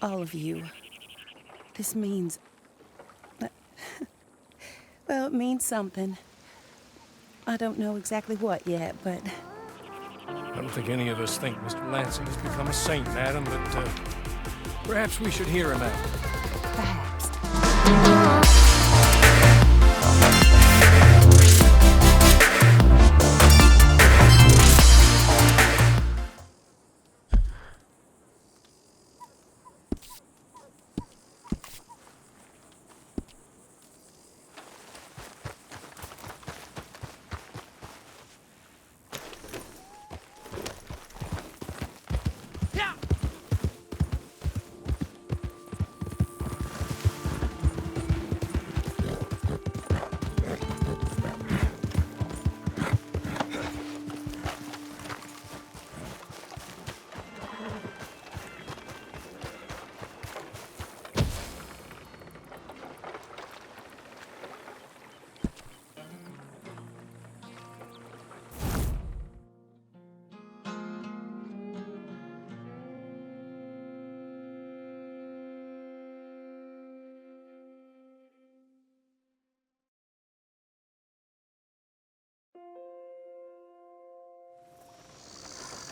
All of you. This means... well, it means something. I don't know exactly what yet, but... I don't think any of us think Mr. Lansing has become a saint, madam, but perhaps we should hear him out. Perhaps.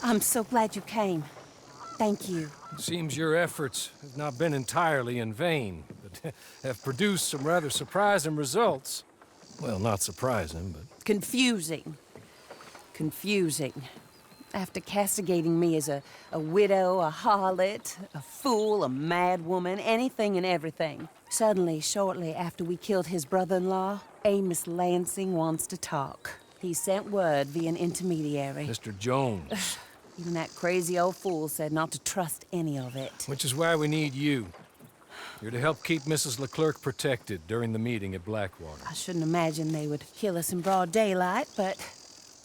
I'm so glad you came. Thank you. It seems your efforts have not been entirely in vain, but have produced some rather surprising results. Well, not surprising, but... Confusing. Confusing. After castigating me as a widow, a harlot, a fool, a mad woman, anything and everything. Suddenly, shortly after we killed his brother-in-law, Amos Lansing wants to talk. He sent word via an intermediary. Mr. Jones. Even that crazy old fool said not to trust any of it. Which is why we need you. You're to help keep Mrs. Leclerc protected during the meeting at Blackwater. I shouldn't imagine they would kill us in broad daylight, but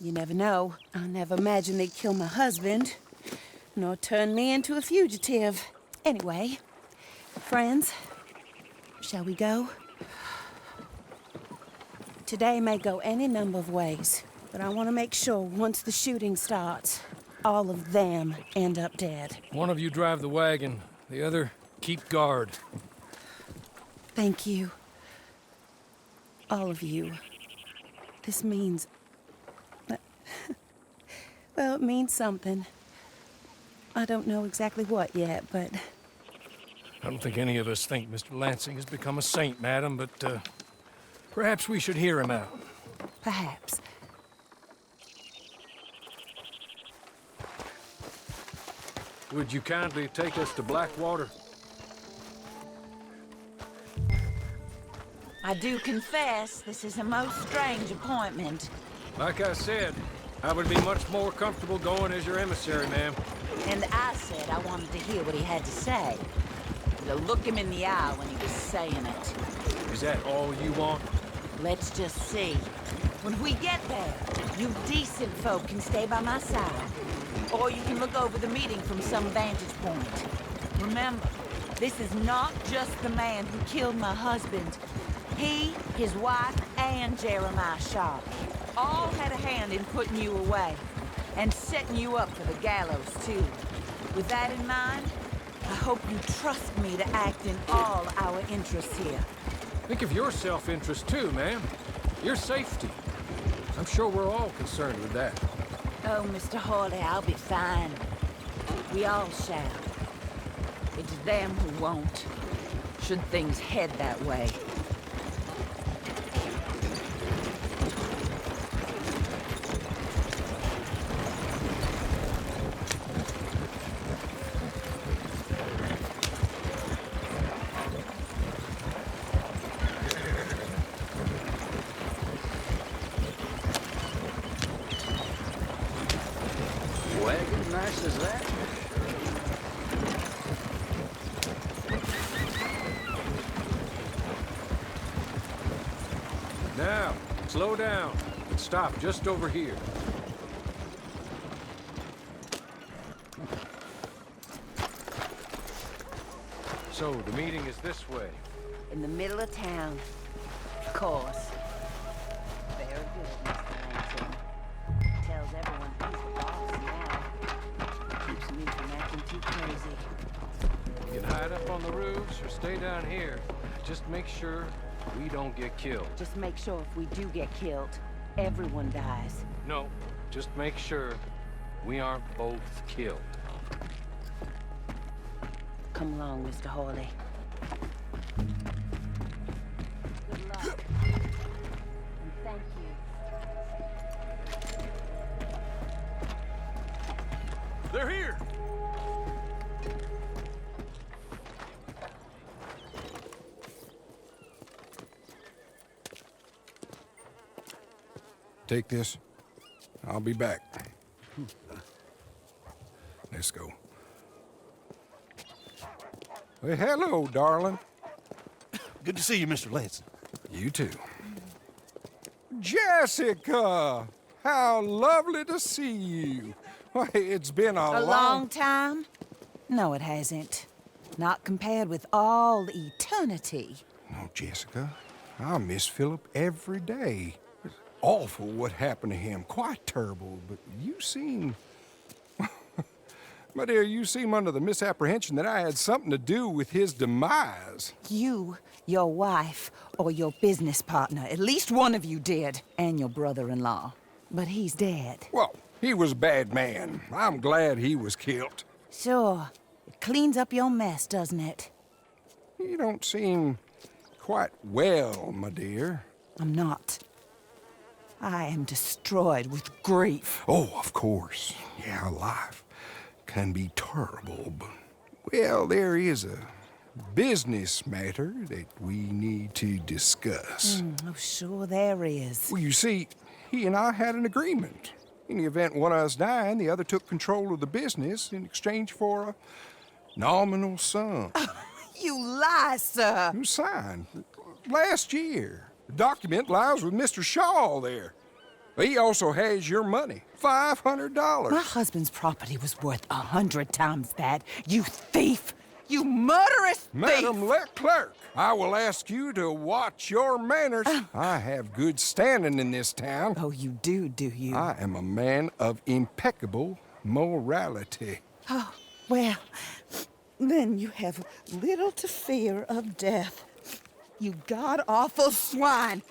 you never know. I never imagined they'd kill my husband, nor turn me into a fugitive. Anyway, friends, shall we go? Today may go any number of ways, but I want to make sure once the shooting starts, all of them end up dead. One of you drive the wagon, the other keep guard. Thank you. All of you. This means... well, it means something. I don't know exactly what yet, but... I don't think any of us think Mr. Lansing has become a saint, madam, but perhaps we should hear him out. Perhaps. Would you kindly take us to Blackwater? I do confess, this is a most strange appointment. Like I said, I would be much more comfortable going as your emissary, ma'am. And I said I wanted to hear what he had to say. To look him in the eye when he was saying it. Is that all you want? Let's just see. When we get there, you decent folk can stay by my side. Or you can look over the meeting from some vantage point. Remember, this is not just the man who killed my husband. He, his wife, and Jeremiah Sharp all had a hand in putting you away. And setting you up for the gallows, too. With that in mind, I hope you trust me to act in all our interests here. Think of your self-interest, too, ma'am. Your safety. I'm sure we're all concerned with that. Oh, Mr. Hawley, I'll be fine. We all shall. It's them who won't, should things head that way. Wagon nice as that? Now, slow down and stop just over here. So, the meeting is this way. In the middle of town. Of course. Very good, Mr. Lansing. Tells everyone he's the boss now. Keeps me from acting too crazy. You can hide up on the roofs or stay down here. Just make sure we don't get killed. Just make sure if we do get killed, everyone dies. No, just make sure we aren't both killed. Come along, Mr. Hawley. Good luck. And thank you. They're here! Take this. I'll be back. Let's go. Well, hello, darling. Good to see you, Mr. Lansing. You too. Jessica! How lovely to see you. Why, it's been a long time? No, it hasn't. Not compared with all eternity. No, Jessica. I miss Philip every day. It's awful what happened to him. Quite terrible, but you seem... My dear, you seem under the misapprehension that I had something to do with his demise. You, your wife, or your business partner, at least one of you did, and your brother-in-law. But he's dead. Well, he was a bad man. I'm glad he was killed. Sure. It cleans up your mess, doesn't it? You don't seem quite well, my dear. I'm not. I am destroyed with grief. Oh, of course. Yeah, life can be terrible, but... Well, there is a business matter that we need to discuss. Oh, sure there is. Well, you see, he and I had an agreement. In the event one of us died, the other took control of the business in exchange for a nominal sum. You lie, sir. You signed last year. The document lies with Mr. Shaw there. He also has your money, $500. My husband's property was worth 100 times that. You thief! You murderous thief! Madam Leclerc, I will ask you to watch your manners. I have good standing in this town. Oh, you do you? I am a man of impeccable morality. Oh, well, then you have little to fear of death. You god-awful swine!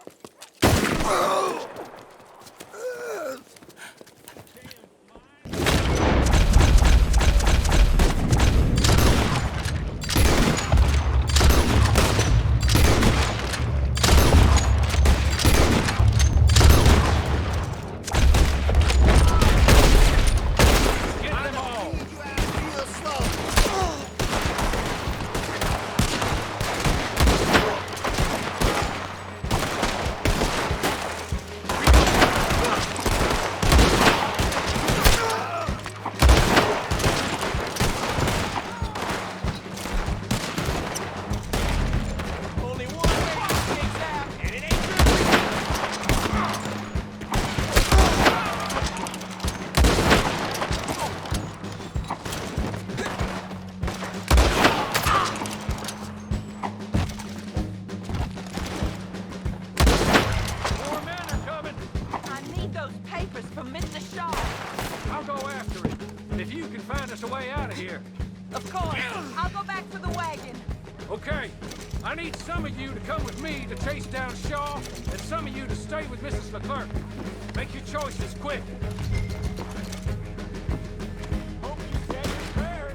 Okay, I need some of you to come with me to chase down Shaw, and some of you to stay with Mrs. Leclerc. Make your choices quick. Hope you say your prayers.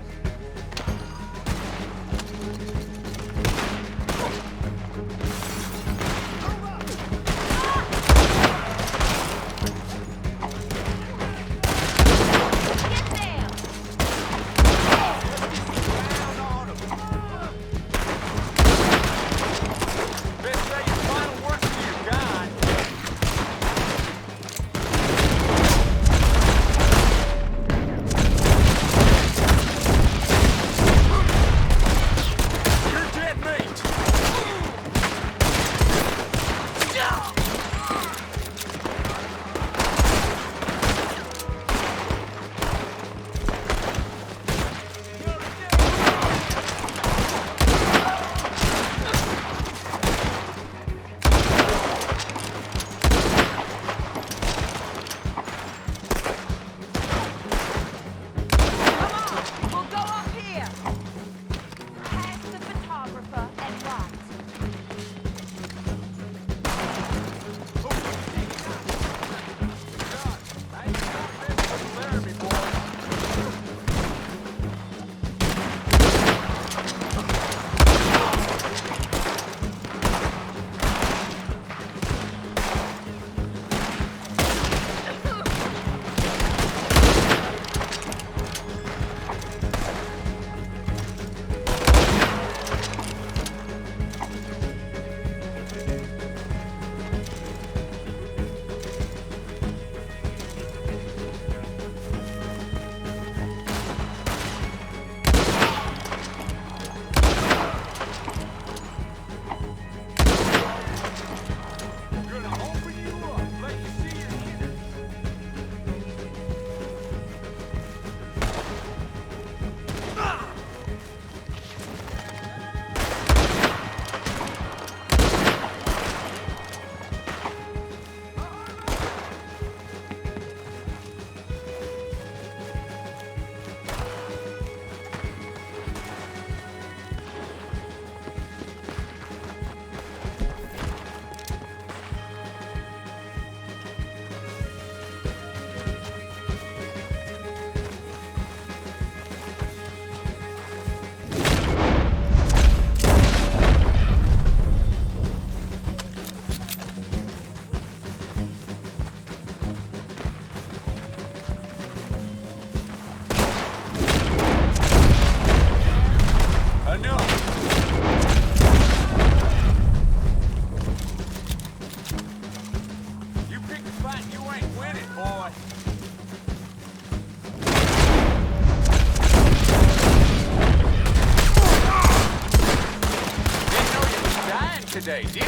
today, did you?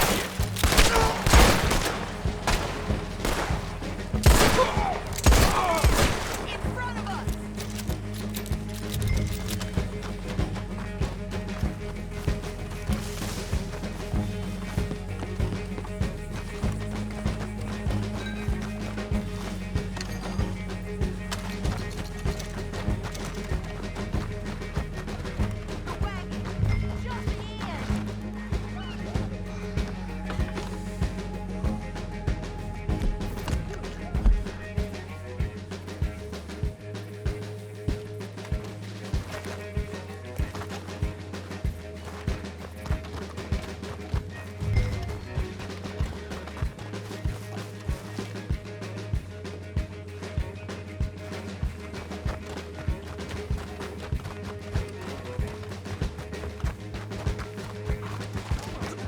In front of us! The wagon! Just in!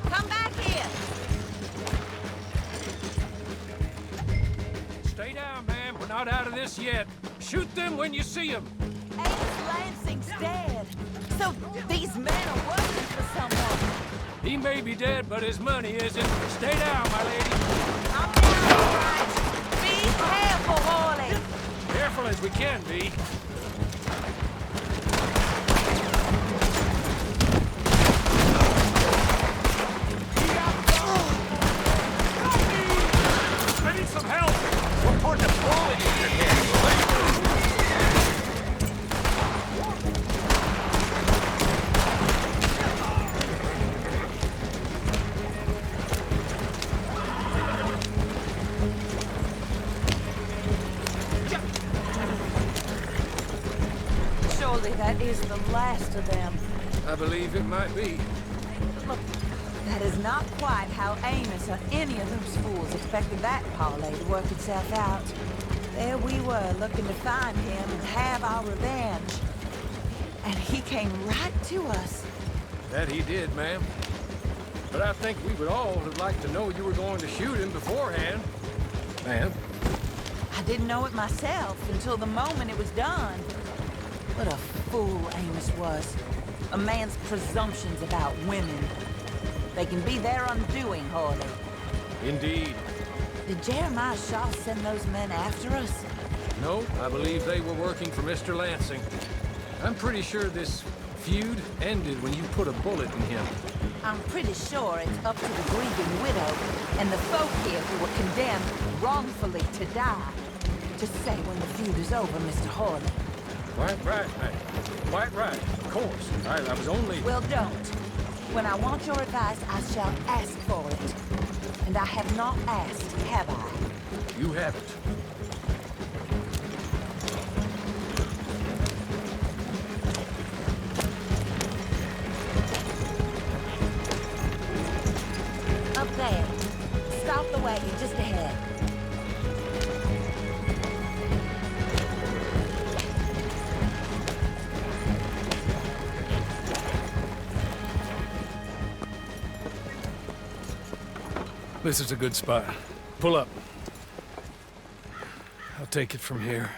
Come back here! Stay down, ma'am. We're not out of this yet. Shoot them when you see them. Amos Lansing's dead. So these men are working for someone. He may be dead, but his money isn't. Stay down, my lady. I'm down, all right. Be careful, Hawley. Careful as we can be. I need some help. We're putting a bullet in your head. Surely that is the last of them. I believe it might be. Look, that is not quite how Amos or any of those fools expected that parlay to work itself out. There we were, looking to find him and have our revenge. And he came right to us. That he did, ma'am. But I think we would all have liked to know you were going to shoot him beforehand. Ma'am? I didn't know it myself until the moment it was done. What a fool Amos was. A man's presumptions about women. They can be their undoing, Hawley. Indeed. Did Jeremiah Shaw send those men after us? No, I believe they were working for Mr. Lansing. I'm pretty sure this feud ended when you put a bullet in him. I'm pretty sure it's up to the grieving widow and the folk here who were condemned wrongfully to die to say when the feud is over, Mr. Hawley. Quite right, ma'am. Quite right. Of course. I was only... Well, don't. When I want your advice, I shall ask for it. And I have not asked, have I? You haven't. Up there. Stop the wagon just ahead. This is a good spot. Pull up. I'll take it from here.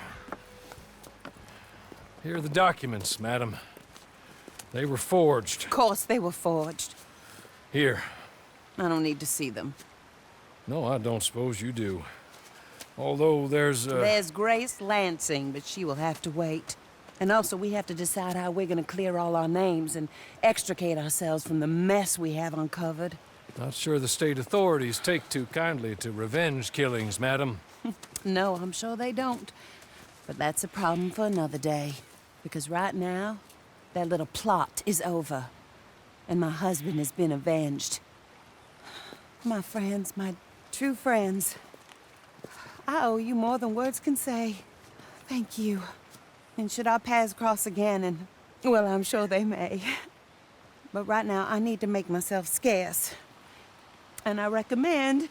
Here are the documents, madam. They were forged. Of course they were forged. Here. I don't need to see them. No, I don't suppose you do. Although there's There's Grace Lansing, but she will have to wait. And also, we have to decide how we're gonna clear all our names and extricate ourselves from the mess we have uncovered. Not sure the state authorities take too kindly to revenge killings, madam. No, I'm sure they don't. But that's a problem for another day. Because right now, that little plot is over. And my husband has been avenged. My friends, my true friends. I owe you more than words can say. Thank you. And should our paths cross again, and, well, I'm sure they may. But right now, I need to make myself scarce. And I recommend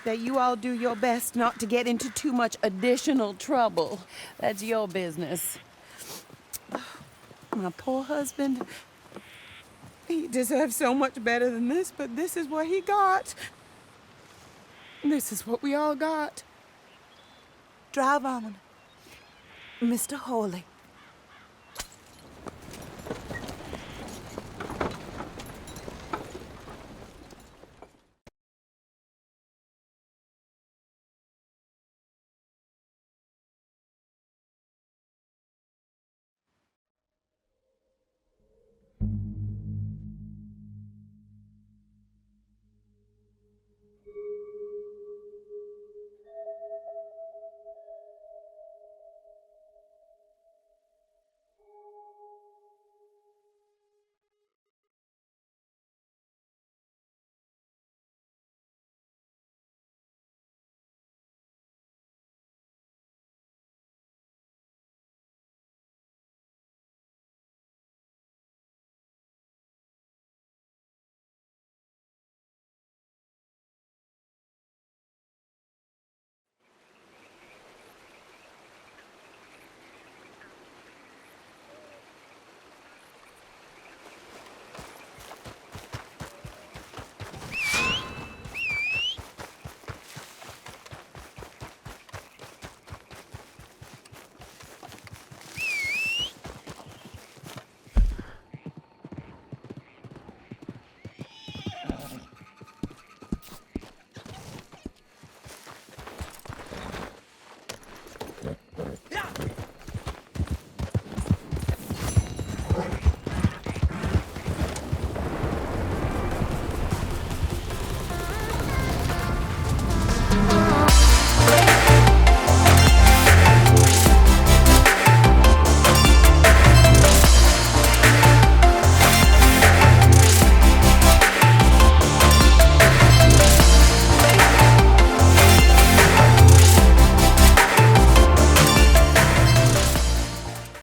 that you all do your best not to get into too much additional trouble. That's your business. My poor husband, he deserves so much better than this, but this is what he got. This is what we all got. Drive on, Mr. Hawley.